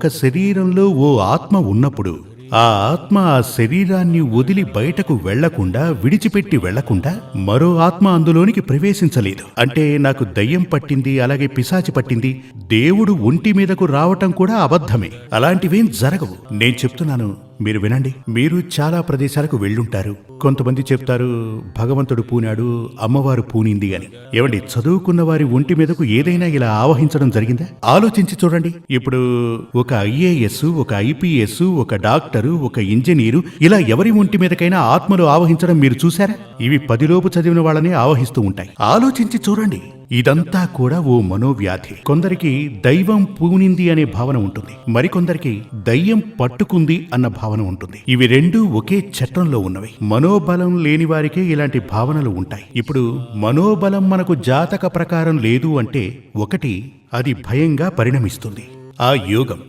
ఒక శరీరంలో ఓ ఆత్మ ఉన్నప్పుడు ఆ ఆత్మ ఆ శరీరాన్ని వదిలి బయటకు వెళ్లకుండా విడిచిపెట్టి వెళ్లకుండా మరో ఆత్మ అందులోనికి ప్రవేశించలేదు. అంటే నాకు దయ్యం పట్టింది, అలాగే పిశాచి పట్టింది, దేవుడు ఒంటి మీదకు రావటం కూడా అబద్ధమే. అలాంటివేం జరగవు. నేను చెప్తున్నాను, మీరు వినండి. మీరు చాలా ప్రదేశాలకు వెళ్ళుంటారు. కొంతమంది చెప్తారు భగవంతుడు పూనాడు, అమ్మవారు పూనింది అని. ఏమండి, చదువుకున్న వారి ఒంటి మీదకు ఏదైనా ఇలా ఆవహించడం జరిగిందా? ఆలోచించి చూడండి. ఇప్పుడు ఒక ఐఏఎస్, ఒక ఐపీఎస్, ఒక డాక్టరు, ఒక ఇంజనీరు, ఇలా ఎవరి ఒంటి మీదకైనా ఆత్మలు ఆవహించడం మీరు చూశారా? ఇవి 10 లోపు చదివిన వాళ్ళనే ఆవహిస్తూ ఉంటాయి. ఆలోచించి చూడండి. ఇదంతా కూడా ఓ మనోవ్యాధి. కొందరికి దైవం పూనింది అనే భావన ఉంటుంది, మరికొందరికి దయ్యం పట్టుకుంది అన్న భావన ఉంటుంది. ఇవి రెండూ ఒకే చట్టంలో ఉన్నవి. మనోబలం లేని వారికే ఇలాంటి భావనలు ఉంటాయి. ఇప్పుడు మనోబలం మనకు జాతక ప్రకారం లేదు అంటే, ఒకటి, అది భయంగా పరిణమిస్తుంది. ఆ యోగం